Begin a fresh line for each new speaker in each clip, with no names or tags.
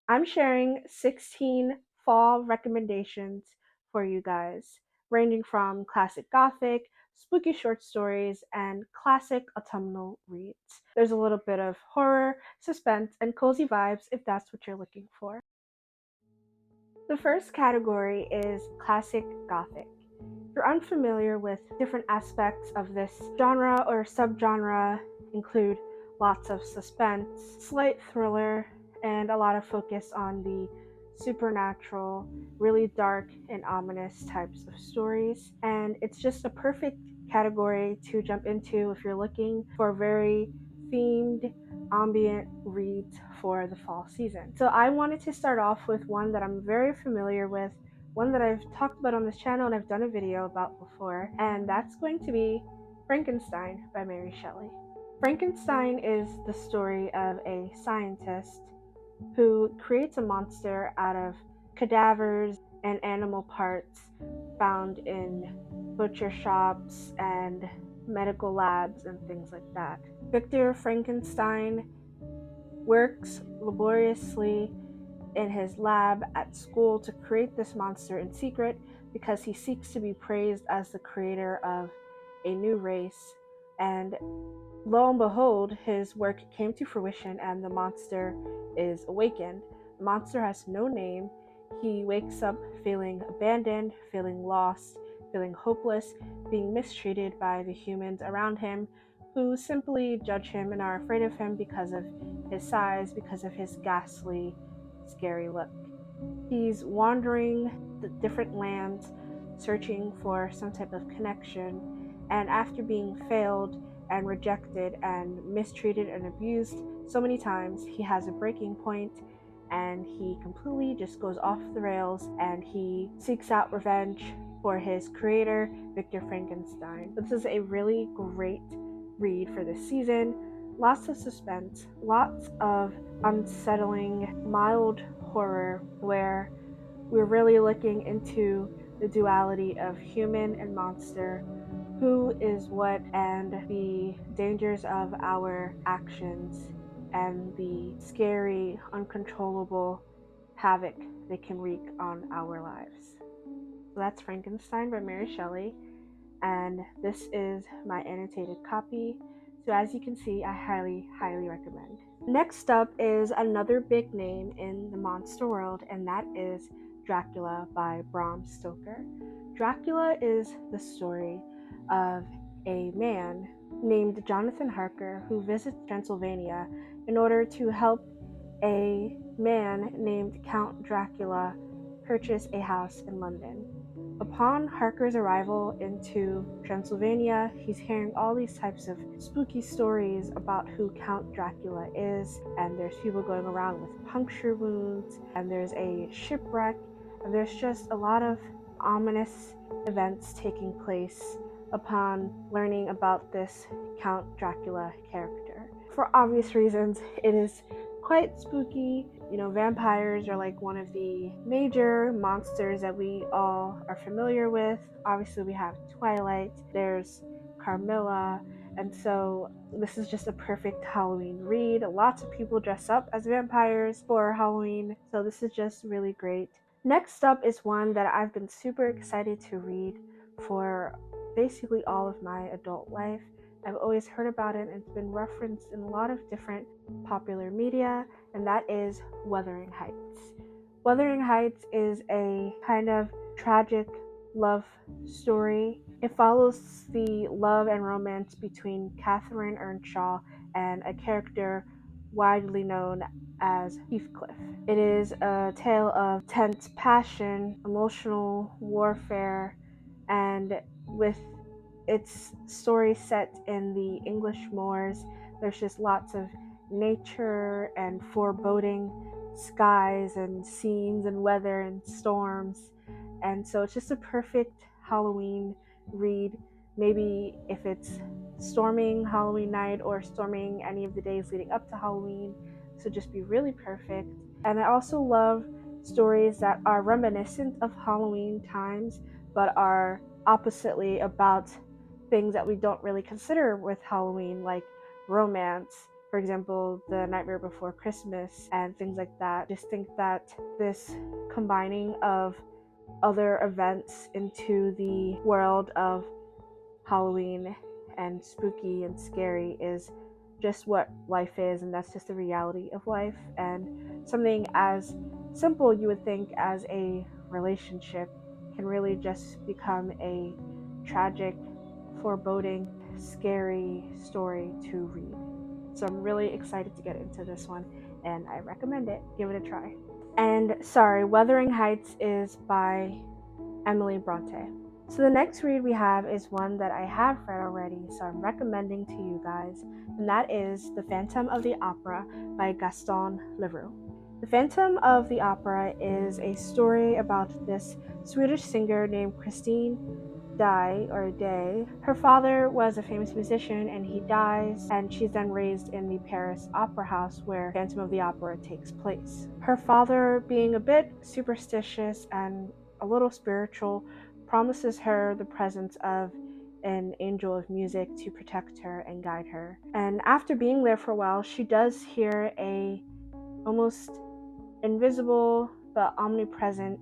I'm sharing 16 fall recommendations for you guys, ranging from classic Gothic, spooky short stories, and classic autumnal reads. There's a little bit of horror, suspense, and cozy vibes if that's what you're looking for. The first category is classic Gothic. If you're unfamiliar with different aspects of this genre or subgenre, include lots of suspense, slight thriller, and a lot of focus on the supernatural, really dark and ominous types of stories. And it's just a perfect category to jump into if you're looking for very themed ambient reads for the fall season. So I wanted to start off with one that I'm very familiar with, one that I've talked about on this channel and I've done a video about before, and that's going to be Frankenstein by Mary Shelley. Frankenstein is the story of a scientist who creates a monster out of cadavers and animal parts found in butcher shops and medical labs and things like that. Victor Frankenstein works laboriously in his lab at school to create this monster in secret because he seeks to be praised as the creator of a new race. And lo and behold, his work came to fruition and the monster is awakened. The monster has no name. He wakes up feeling abandoned, feeling lost, feeling hopeless, being mistreated by the humans around him, who simply judge him and are afraid of him because of his size, because of his ghastly, scary look. He's wandering the different lands, searching for some type of connection, and after being failed and rejected and mistreated and abused so many times, he has a breaking point and he completely just goes off the rails and he seeks out revenge for his creator, Victor Frankenstein. This is a really great read for this season. Lots of suspense, lots of unsettling, mild horror where we're really looking into the duality of human and monster, who is what, and the dangers of our actions and the scary, uncontrollable havoc they can wreak on our lives. So that's Frankenstein by Mary Shelley, and this is my annotated copy. So as you can see, I highly, highly recommend. Next up is another big name in the monster world, and that is Dracula by Bram Stoker. Dracula is the story of a man named Jonathan Harker who visits Transylvania in order to help a man named Count Dracula purchase a house in London. Upon Harker's arrival into Transylvania, he's hearing all these types of spooky stories about who Count Dracula is, and there's people going around with puncture wounds, and there's a shipwreck, and there's just a lot of ominous events taking place upon learning about this Count Dracula character. For obvious reasons, it is quite spooky. You know, vampires are like one of the major monsters that we all are familiar with. Obviously, we have Twilight, there's Carmilla, and so this is just a perfect Halloween read. Lots of people dress up as vampires for Halloween, so this is just really great. Next up is one that I've been super excited to read for basically all of my adult life. I've always heard about it, and it's been referenced in a lot of different popular media, and that is Wuthering Heights. Wuthering Heights is a kind of tragic love story. It follows the love and romance between Catherine Earnshaw and a character widely known as Heathcliff. It is a tale of tense passion, emotional warfare, and with its story set in the English moors, there's just lots of nature and foreboding skies and scenes and weather and storms. And so it's just a perfect Halloween read. Maybe if it's storming Halloween night or storming any of the days leading up to Halloween, this would just be really perfect. And I also love stories that are reminiscent of Halloween times but are oppositely about things that we don't really consider with Halloween, like romance. For for example, The Nightmare Before Christmas and things like that. Just think that this combining of other events into the world of Halloween and spooky and scary is just what life is, and that's just the reality of life. And something as simple, you would think, as a relationship can really just become a tragic, foreboding, scary story to read. So I'm really excited to get into this one, and I recommend it. Give it a try. And sorry, Wuthering Heights is by Emily Bronte. So the next read we have is one that I have read already, so I'm recommending to you guys, and that is The Phantom of the Opera by Gaston Leroux. The Phantom of the Opera is a story about this Swedish singer named Christine Day. Her father was a famous musician and he dies, and she's then raised in the Paris Opera House where Phantom of the Opera takes place. Her father, being a bit superstitious and a little spiritual, promises her the presence of an angel of music to protect her and guide her. And after being there for a while, she does hear a almost invisible but omnipresent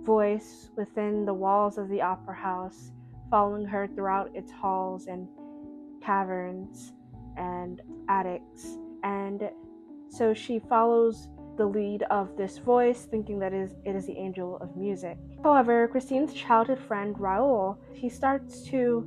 voice within the walls of the opera house, following her throughout its halls and caverns and attics. And so she follows the lead of this voice, thinking that it is the angel of music. However, Christine's childhood friend Raoul, he starts to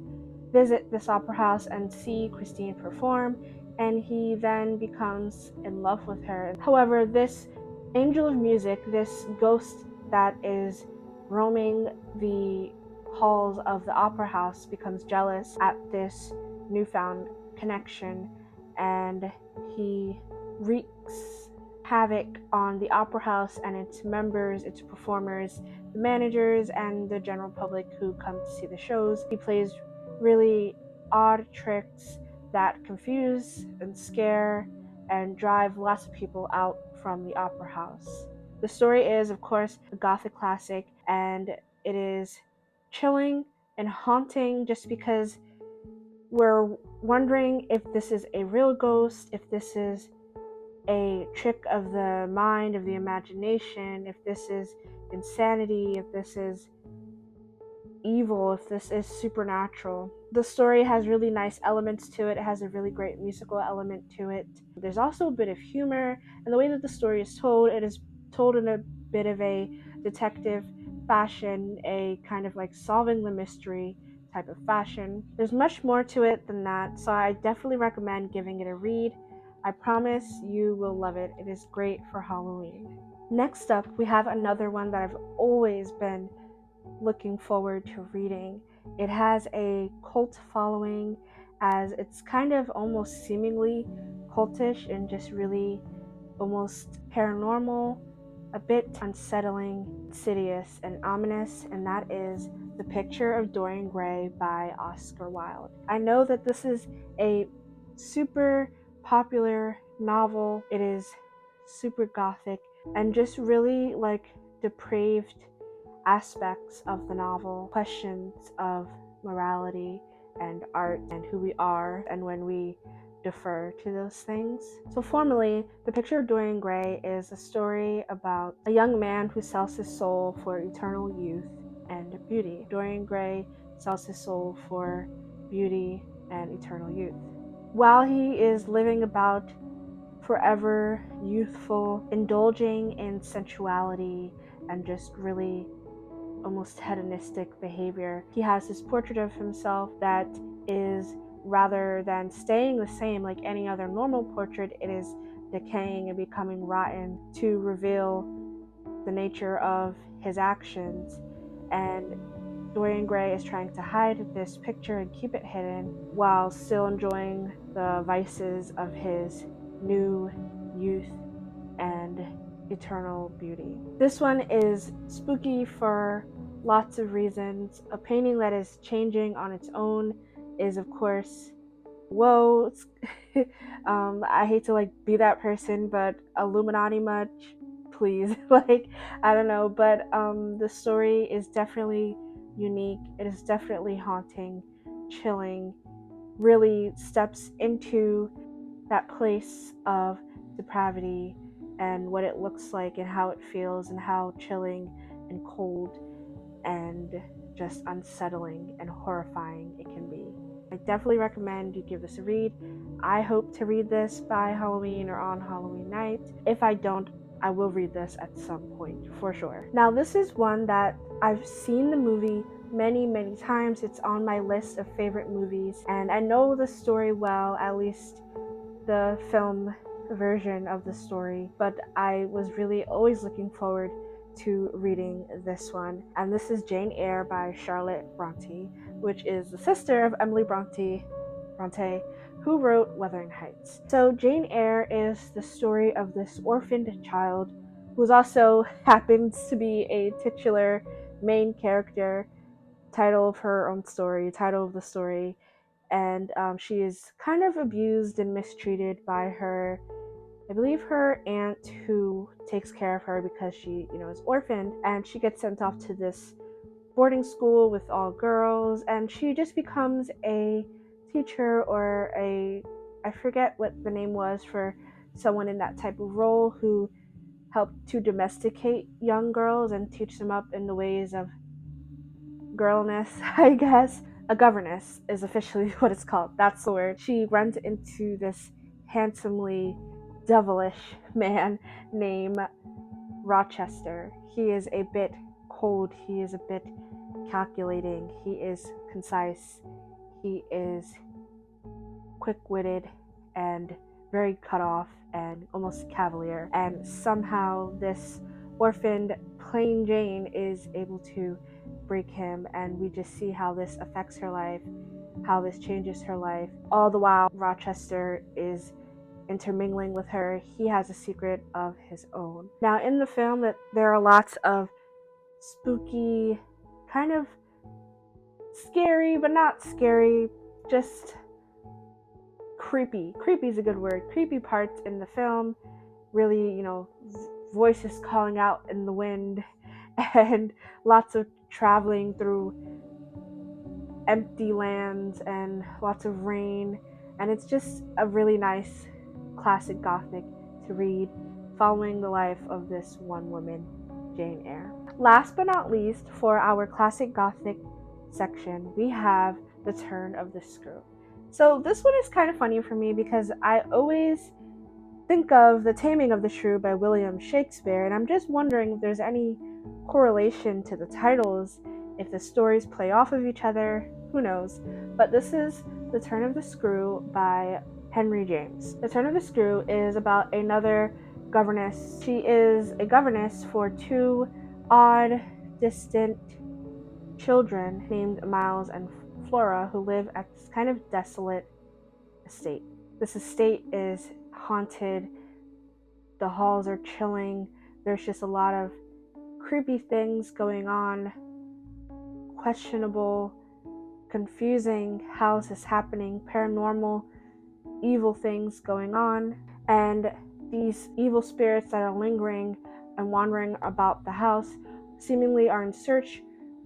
visit this opera house and see Christine perform, and he then becomes in love with her. However, this angel of music, this ghost that is roaming the halls of the opera house, becomes jealous at this newfound connection, and he wreaks havoc on the opera house and its members, its performers, the managers, and the general public who come to see the shows. He plays really odd tricks that confuse and scare and drive lots of people out from the opera house. The story is, of course, a Gothic classic, and it is chilling and haunting just because we're wondering if this is a real ghost, if this is a trick of the mind, of the imagination, if this is insanity, if this is evil, if this is supernatural. The story has really nice elements to it. It has a really great musical element to it. There's also a bit of humor, and the way that the story is told, it is told in a bit of a detective fashion, a kind of like solving the mystery type of fashion. There's much more to it than that, so I definitely recommend giving it a read. I promise you will love it. It is great for Halloween. Next up, we have another one that I've always been looking forward to reading. It has a cult following, as it's kind of almost seemingly cultish and just really almost paranormal, a bit unsettling, insidious, and ominous, and that is The Picture of Dorian Gray by Oscar Wilde. I know that this is a super popular novel. It is super gothic and just really like depraved aspects of the novel, questions of morality and art and who we are and when we defer to those things. So formally, The Picture of Dorian Gray is a story about a young man who sells his soul for eternal youth and beauty. Dorian Gray sells his soul for beauty and eternal youth. While he is living about forever youthful, indulging in sensuality and just really almost hedonistic behavior, he has this portrait of himself that is, rather than staying the same like any other normal portrait, it is decaying and becoming rotten to reveal the nature of his actions. And Dorian Gray is trying to hide this picture and keep it hidden while still enjoying the vices of his new youth and eternal beauty. This one is spooky for lots of reasons. A painting that is changing on its own is, of course, whoa. I hate to like be that person, but Illuminati much? Please. Like, I don't know, but the story is definitely unique. It is definitely haunting, chilling, really steps into that place of depravity and what it looks like and how it feels and how chilling and cold and just unsettling and horrifying it can be. I definitely recommend you give this a read. I hope to read this by Halloween or on Halloween night. If I don't, I will read this at some point for sure. Now, this is one that I've seen the movie many times. It's on my list of favorite movies, and I know the story well, at least the film version of the story, but I was really always looking forward to reading this one. And this is Jane Eyre by Charlotte Bronte, which is the sister of Emily Bronte, who wrote Wuthering Heights. So Jane Eyre is the story of this orphaned child who also happens to be a titular main character, title of her own story, title of the story, and she is kind of abused and mistreated by her, I believe, her aunt, who takes care of her because she, is orphaned, and she gets sent off to this boarding school with all girls, and she just becomes a teacher or I forget what the name was for someone in that type of role who helped to domesticate young girls and teach them up in the ways of girlness, I guess. A governess is officially what it's called. That's the word. She runs into this handsomely devilish man named Rochester. He is a bit cold. He is a bit calculating. He is concise. He is quick-witted and very cut off and almost cavalier. And somehow this orphaned plain Jane is able to break him, and we just see how this affects her life, how this changes her life. All the while Rochester is intermingling with her. He has a secret of his own. Now in the film, that there are lots of spooky, kind of scary but not scary, just creepy is a good word, creepy parts in the film. Really, voices calling out in the wind and lots of traveling through empty lands and lots of rain, and it's just a really nice classic Gothic to read, following the life of this one woman, Jane Eyre. Last but not least, for our classic Gothic section, we have The Turn of the Screw. So this one is kind of funny for me because I always think of The Taming of the Shrew by William Shakespeare, and I'm just wondering if there's any correlation to the titles, if the stories play off of each other, who knows. But this is The Turn of the Screw by Henry James. The Turn of the Screw is about another governess. She is a governess for two odd, distant children named Miles and Flora, who live at this kind of desolate estate. This estate is haunted. The halls are chilling. There's just a lot of creepy things going on, questionable, confusing how is this happening, paranormal, evil things going on, and these evil spirits that are lingering and wandering about the house seemingly are in search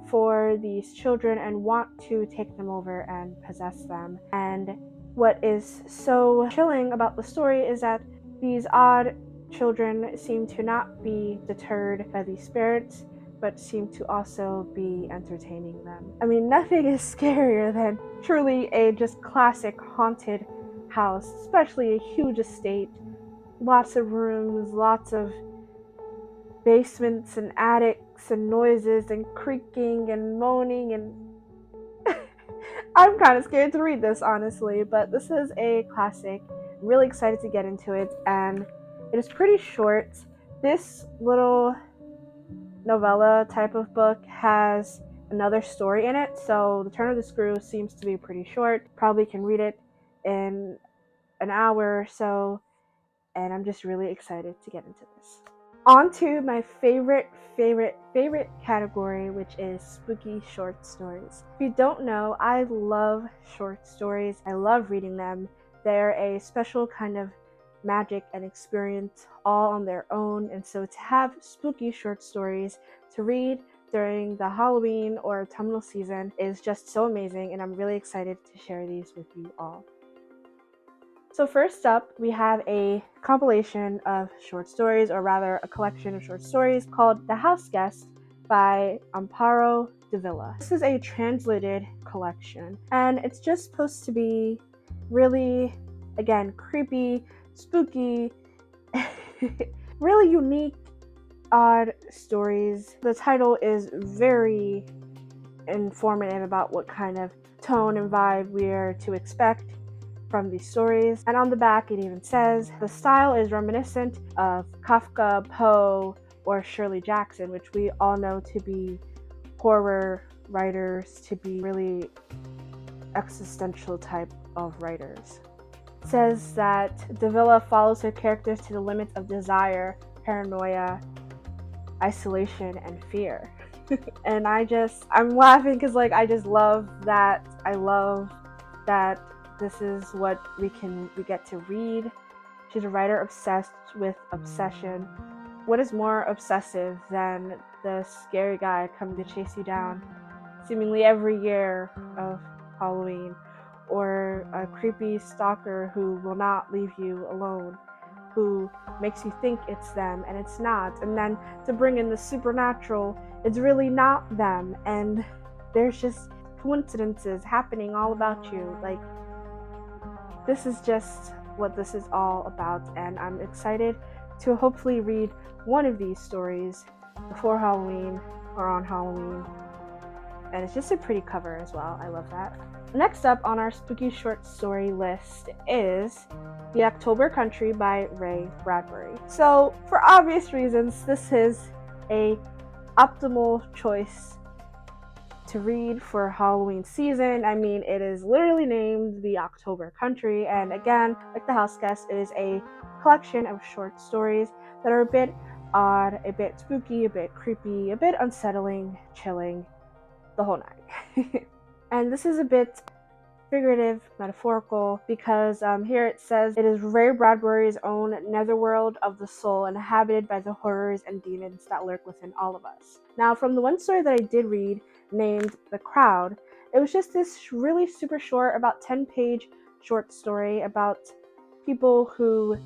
for these children and want to take them over and possess them. And what is so chilling about the story is that these odd children seem to not be deterred by these spirits, but seem to also be entertaining them. I mean, nothing is scarier than truly a just classic haunted house, especially a huge estate, lots of rooms, lots of basements and attics and noises and creaking and moaning, and I'm kind of scared to read this, honestly, but this is a classic. I'm really excited to get into it, and it is pretty short. This little novella type of book has another story in it, so The Turn of the Screw seems to be pretty short. Probably can read it in an hour or so, and I'm just really excited to get into this. On to my favorite category, which is spooky short stories. If you don't know, I love short stories. I love reading them. They're a special kind of magic and experience all on their own, and so to have spooky short stories to read during the Halloween or autumnal season is just so amazing, and I'm really excited to share these with you all. So first up, we have a compilation of short stories, or rather a collection of short stories called The House Guest by Amparo Davila. This is a translated collection, and it's just supposed to be really, again, creepy, spooky, really unique, odd stories. The title is very informative about what kind of tone and vibe we are to expect from these stories. And on the back it even says the style is reminiscent of Kafka, Poe, or Shirley Jackson, which we all know to be horror writers, to be really existential type of writers. It says that Davila follows her characters to the limits of desire, paranoia, isolation, and fear. And I'm laughing because I just love that. I love that this is what we get to read. She's a writer obsessed with obsession. What is more obsessive than the scary guy coming to chase you down seemingly every year of Halloween, or a creepy stalker who will not leave you alone, who makes you think it's them and it's not, and then to bring in the supernatural, it's really not them, and there's just coincidences happening all about you. This is just what this is all about, and I'm excited to hopefully read one of these stories before Halloween or on Halloween. And it's just a pretty cover as well. I love that. Next up on our spooky short story list is The October Country by Ray Bradbury. So, for obvious reasons, this is a optimal choice to read for Halloween season. I mean, it is literally named The October Country, and again, like The House Guest, it is a collection of short stories that are a bit odd, a bit spooky, a bit creepy, a bit unsettling, chilling, the whole nine. And this is a bit figurative, metaphorical, because here it says it is Ray Bradbury's own netherworld of the soul, inhabited by the horrors and demons that lurk within all of us. Now, from the one story that I did read, named The Crowd, it was just this really super short, about 10-page short story about people who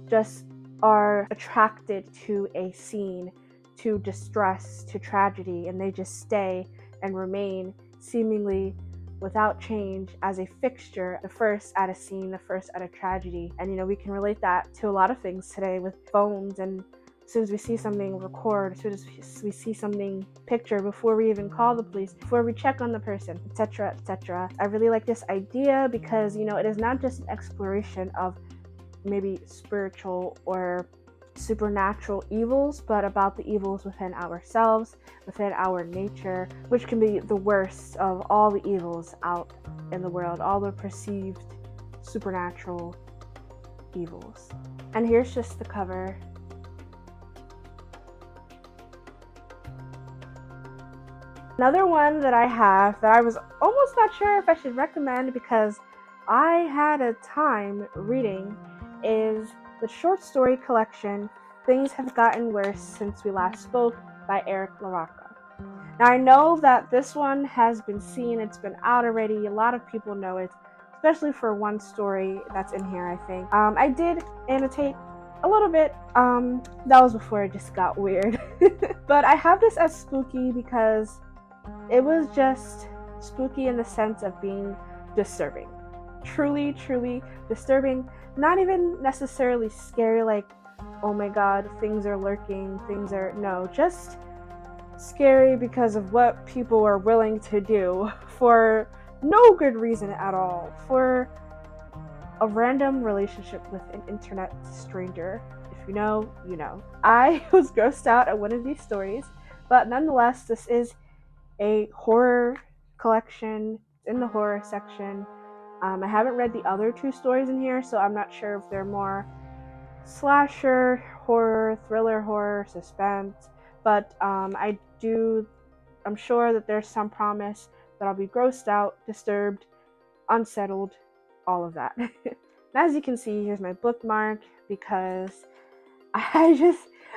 just are attracted to a scene, to distress, to tragedy, and they just stay and remain seemingly without change as a fixture, the first at a scene, the first at a tragedy. And we can relate that to a lot of things today with phones, and as soon as we see something, record, as soon as we see something, picture, before we even call the police, before we check on the person, etc., etc. I really like this idea because it is not just an exploration of maybe spiritual or supernatural evils, but about the evils within ourselves, within our nature, which can be the worst of all the evils out in the world, all the perceived supernatural evils. And here's just the cover. Another one that I have that I was almost not sure if I should recommend because I had a time reading is the short story collection Things Have Gotten Worse Since We Last Spoke by Eric LaRocca. Now, I know that this one has been seen, it's been out already, a lot of people know it, especially for one story that's in here, I think. I did annotate a little bit, that was before it just got weird. But I have this as spooky because it was just spooky in the sense of being disturbing. Truly, truly disturbing. Not even necessarily scary, like, oh my god, things are lurking, no, just scary because of what people are willing to do for no good reason at all, for a random relationship with an internet stranger. If you know, you know. I was grossed out at one of these stories, but nonetheless, this is a horror collection in the horror section. I haven't read the other two stories in here, so I'm not sure if they're more slasher, horror, thriller, horror, suspense, but I'm sure that there's some promise that I'll be grossed out, disturbed, unsettled, all of that. And as you can see, here's my bookmark because I'm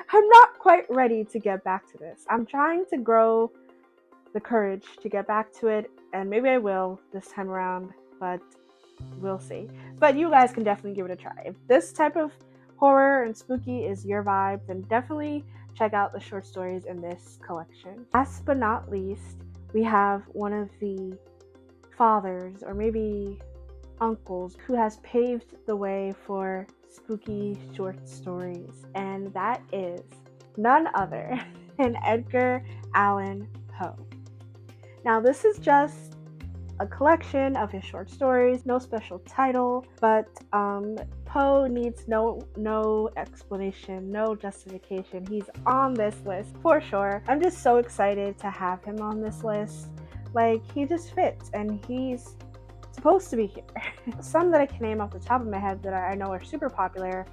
not quite ready to get back to this. I'm trying to grow the courage to get back to it, and maybe I will this time around, but we'll see. But you guys can definitely give it a try. If this type of horror and spooky is your vibe, then definitely check out the short stories in this collection. Last but not least, we have one of the fathers, or maybe uncles, who has paved the way for spooky short stories, and that is none other than Edgar Allan Poe. Now, this is just a collection of his short stories, no special title, but Poe needs no explanation, no justification. He's on this list for sure. I'm just so excited to have him on this list. Like, he just fits, and he's supposed to be here. Some that I can name off the top of my head that I know are super popular: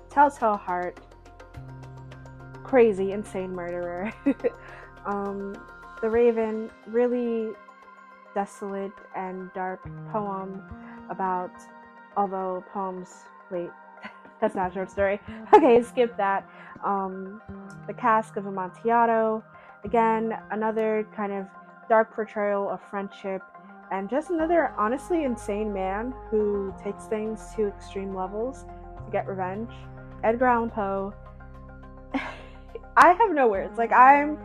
Telltale Heart, Crazy Insane Murderer, The Raven, really desolate and dark poem about, although poems, wait, that's not a short story. Okay, skip that. The Cask of Amontillado, again, another kind of dark portrayal of friendship, and just another honestly insane man who takes things to extreme levels to get revenge. Edgar Allan Poe. I have no words. Like, I'm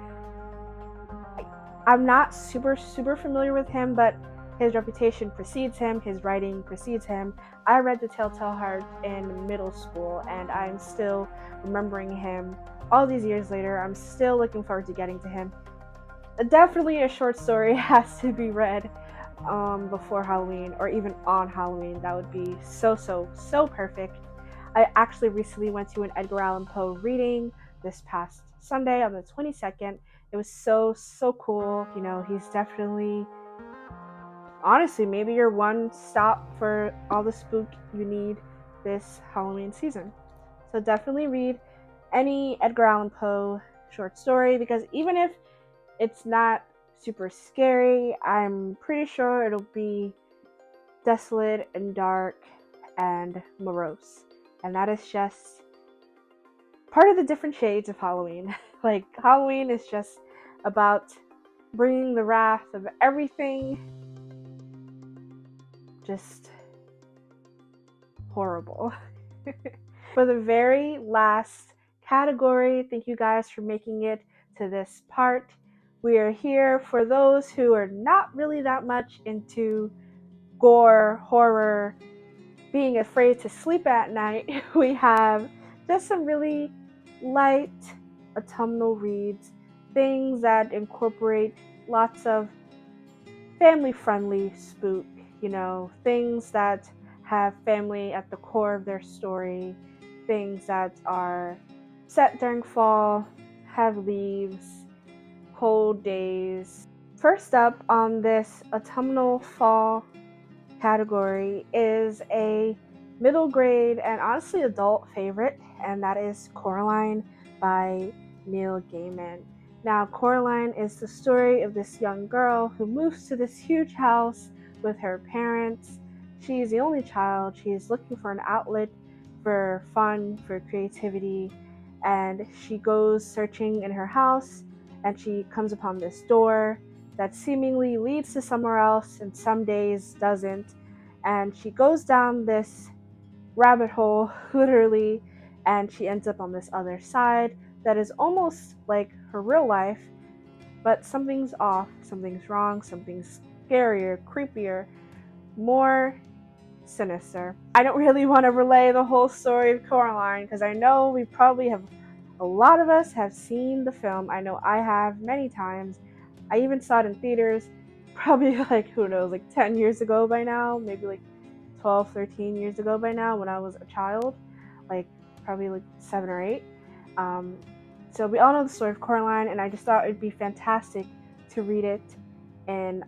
not super familiar with him, but his reputation precedes him, his writing precedes him. I read The Telltale Heart in middle school, and I'm still remembering him all these years later. I'm still looking forward to getting to him. Definitely a short story has to be read before Halloween, or even on Halloween. That would be so perfect. I actually recently went to an Edgar Allan Poe reading this past Sunday on the 22nd. It was so cool. You know, he's definitely, honestly, maybe your one stop for all the spook you need this Halloween season. So definitely read any Edgar Allan Poe short story, because even if it's not super scary, I'm pretty sure it'll be desolate and dark and morose. And that is just part of the different shades of Halloween. Like, Halloween is just about bringing the wrath of everything just horrible. For the very last category, thank you guys for making it to this part. We are here for those who are not really that much into gore, horror, being afraid to sleep at night. We have just some really light autumnal reads, things that incorporate lots of family-friendly spook, you know, things that have family at the core of their story, things that are set during fall, have leaves, cold days. First up on this autumnal fall category is a middle grade and honestly adult favorite, and that is Coraline by Neil Gaiman. Now, Coraline is the story of this young girl who moves to this huge house with her parents. She's the only child. She's looking for an outlet for fun, for creativity, and she goes searching in her house, and she comes upon this door that seemingly leads to somewhere else and some days doesn't. And she goes down this rabbit hole, literally, and she ends up on this other side that is almost like her real life, but something's off, something's wrong, something's scarier, creepier, more sinister. I don't really want to relay the whole story of Coraline, because I know we probably have, a lot of us have seen the film. I know I have many times. I even saw it in theaters, probably like, who knows, like 10 years ago by now, maybe like 12, 13 years ago by now when I was a child, like probably like 7 or 8. So we all know the story of Coraline, and I just thought it'd be fantastic to read it in,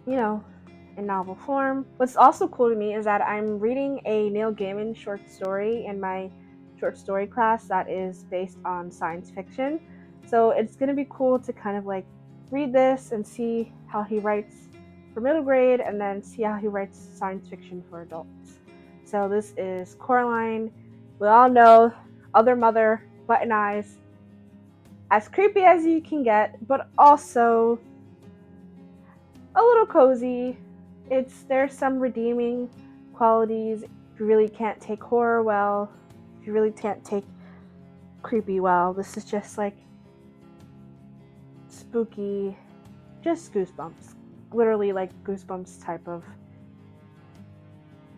in novel form. What's also cool to me is that I'm reading a Neil Gaiman short story in my short story class that is based on science fiction. So it's going to be cool to kind of like read this and see how he writes for middle grade, and then see how he writes science fiction for adults. So this is Coraline. We all know, other mother, button eyes, as creepy as you can get, but also a little cozy, There's some redeeming qualities. If you really can't take horror well, if you really can't take creepy well, this is just like spooky, just goosebumps. Literally like goosebumps type of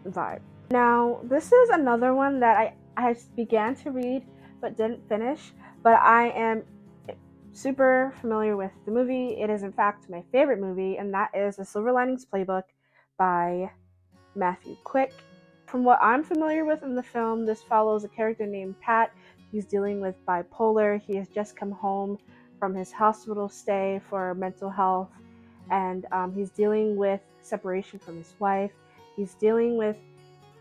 vibe. Now, this is another one that I began to read but didn't finish, but I am super familiar with the movie. It is in fact my favorite movie, and that is The Silver Linings Playbook by Matthew Quick. From what I'm familiar with in the film, this follows a character named Pat. He's dealing with bipolar. He has just come home from his hospital stay for mental health, and he's dealing with separation from his wife. He's dealing with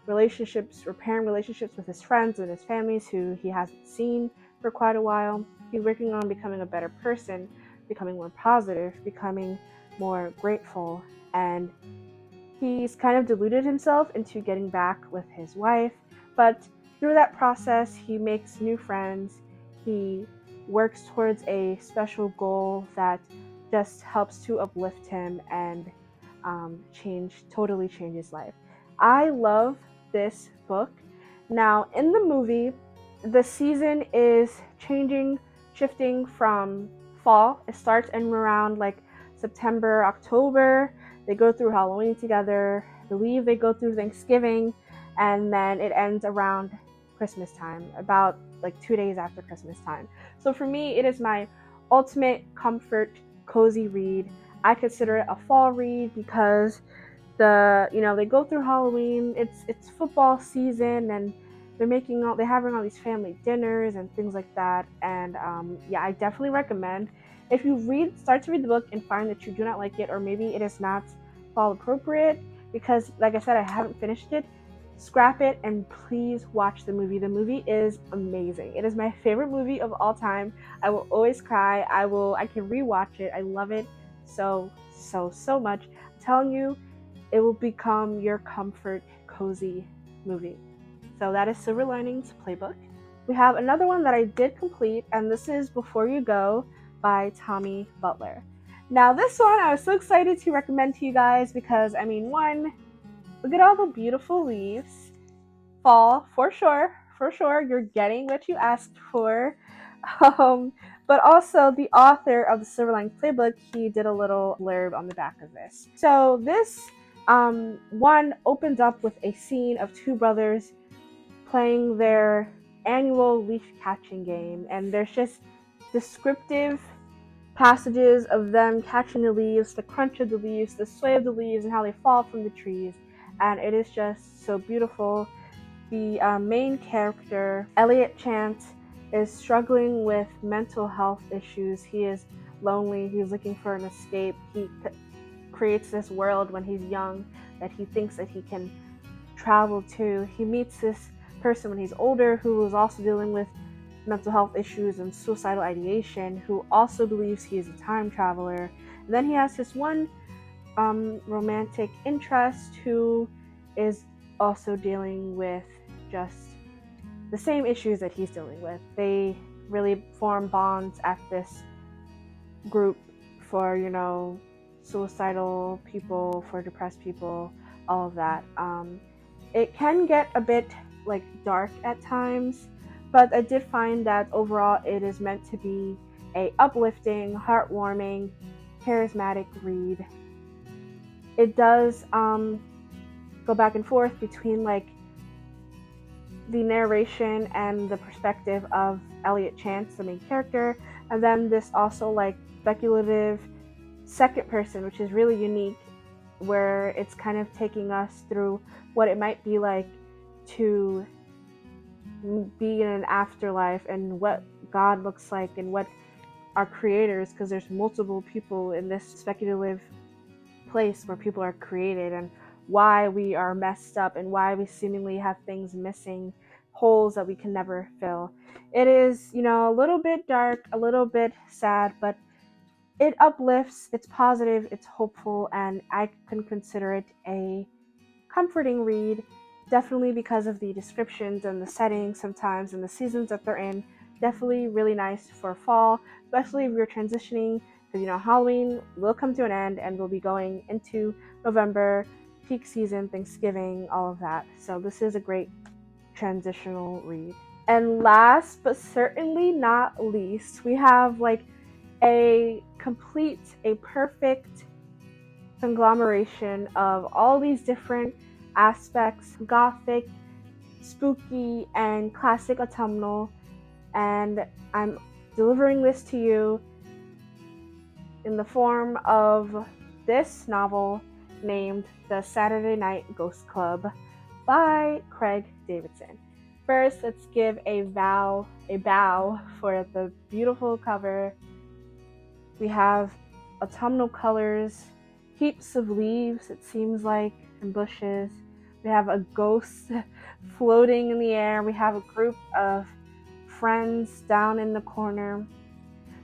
repairing relationships with his friends and his families who he hasn't seen for quite a while. He's working on becoming a better person, becoming more positive, becoming more grateful, and he's kind of deluded himself into getting back with his wife, but through that process, he makes new friends. He works towards a special goal that just helps to uplift him and totally change his life. I love this book. Now, in the movie, the season is shifting from fall. It starts in around like September, October. They go through Halloween together. I believe they go through Thanksgiving, and then it ends around Christmas time, about like 2 days after Christmas time. So for me, it is my ultimate comfort, cozy read. I consider it a fall read because they go through Halloween. It's football season, and they're having all these family dinners and things like that. And I definitely recommend, if you start to read the book and find that you do not like it, or maybe it is not fall appropriate, because like I said, I haven't finished it, scrap it and please watch the movie. The movie is amazing. It is my favorite movie of all time. I will always cry. I can rewatch it. I love it so much. I'm telling you, it will become your comfort, cozy movie. So that is Silver Linings Playbook. We have another one that I did complete, and this is Before You Go by Tommy Butler. Now, this one I was so excited to recommend to you guys because, one, look at all the beautiful leaves. Fall, for sure. You're getting what you asked for. But also, the author of the Silver Linings Playbook, he did a little blurb on the back of this. So this one opens up with a scene of two brothers playing their annual leaf catching game, and there's just descriptive passages of them catching the leaves, the crunch of the leaves, the sway of the leaves, and how they fall from the trees, and it is just so beautiful. The main character, Elliot Chance, is struggling with mental health issues. He is lonely. He's looking for an escape. He creates this world when he's young that he thinks that he can travel to. He meets this person when he's older who is also dealing with mental health issues and suicidal ideation, who also believes he is a time traveler. And then he has this one romantic interest who is also dealing with just the same issues that he's dealing with. They really form bonds at this group for, suicidal people, for depressed people, all of that. It can get a bit dark at times, but I did find that overall it is meant to be a uplifting, heartwarming, charismatic read. It does go back and forth between the narration and the perspective of Elliot Chance, the main character, and then this also speculative second person, which is really unique, where it's kind of taking us through what it might be like to be in an afterlife and what God looks like and what our creators, because there's multiple people in this speculative place where people are created, and why we are messed up and why we seemingly have things missing, holes that we can never fill. It is, a little bit dark, a little bit sad, but it uplifts, it's positive, it's hopeful, and I can consider it a comforting read, definitely because of the descriptions and the settings sometimes and the seasons that they're in. Definitely really nice for fall, especially if you're transitioning, because Halloween will come to an end and we'll be going into November. peak season, Thanksgiving, all of that. So this is a great transitional read. And last but certainly not least, we have like a perfect conglomeration of all these different aspects: Gothic, spooky, and classic autumnal. And I'm delivering this to you in the form of this novel named The Saturday Night Ghost Club by Craig Davidson. First, let's give a bow for the beautiful cover. We have autumnal colors, heaps of leaves, it seems like, and bushes. We have a ghost floating in the air. We have a group of friends down in the corner.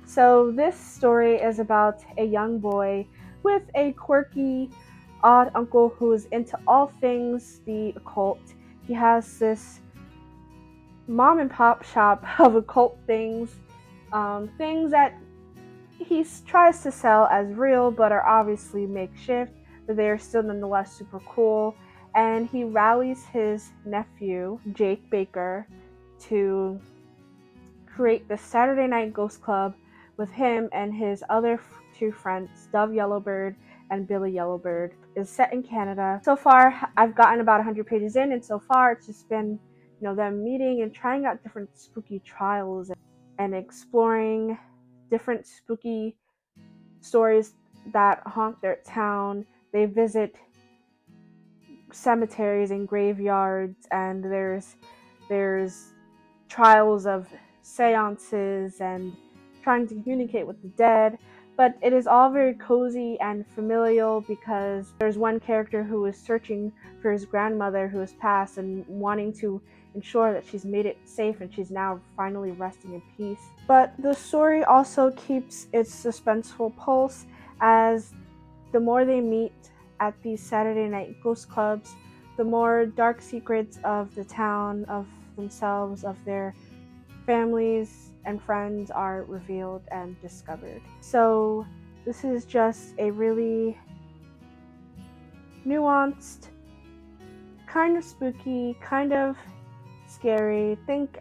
So this story is about a young boy with a quirky, odd uncle who is into all things the occult. He has this mom and pop shop of occult things, things that he tries to sell as real but are obviously makeshift, but they are still nonetheless super cool. And he rallies his nephew, Jake Baker, to create the Saturday Night Ghost Club with him and his other two friends, Dove Yellowbird and Billy Yellowbird. Is set in Canada. So far, I've gotten about 100 pages in, and so far it's just been, them meeting and trying out different spooky trials and exploring different spooky stories that haunt their town. They visit cemeteries and graveyards, and there's trials of seances and trying to communicate with the dead. But it is all very cozy and familial because there's one character who is searching for his grandmother who has passed and wanting to ensure that she's made it safe and she's now finally resting in peace. But the story also keeps its suspenseful pulse, as the more they meet at these Saturday night ghost clubs, the more dark secrets of the town, of themselves, of their families and friends are revealed and discovered. So this is just a really nuanced, kind of spooky, kind of scary, think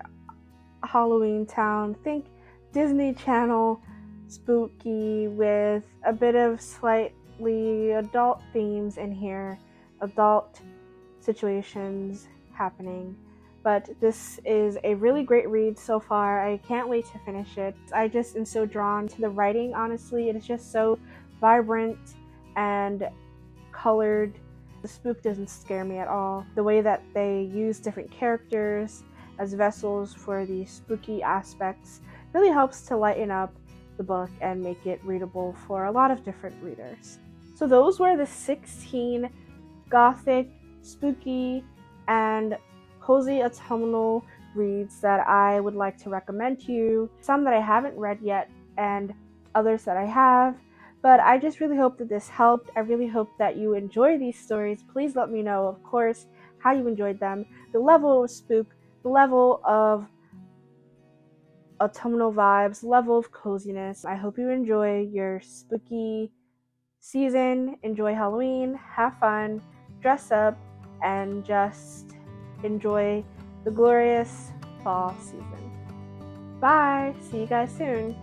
Halloween Town, think Disney Channel spooky with a bit of slightly adult themes in here, adult situations happening. But this is a really great read so far. I can't wait to finish it. I just am so drawn to the writing, honestly. It is just so vibrant and colored. The spook doesn't scare me at all. The way that they use different characters as vessels for the spooky aspects really helps to lighten up the book and make it readable for a lot of different readers. So those were the 16 Gothic, spooky, and cozy autumnal reads that I would like to recommend to you. Some that I haven't read yet and others that I have. But I just really hope that this helped. I really hope that you enjoy these stories. Please let me know, of course, how you enjoyed them, the level of spook, the level of autumnal vibes, the level of coziness. I hope you enjoy your spooky season, enjoy Halloween, have fun, dress up, and just enjoy the glorious fall season. Bye! See you guys soon!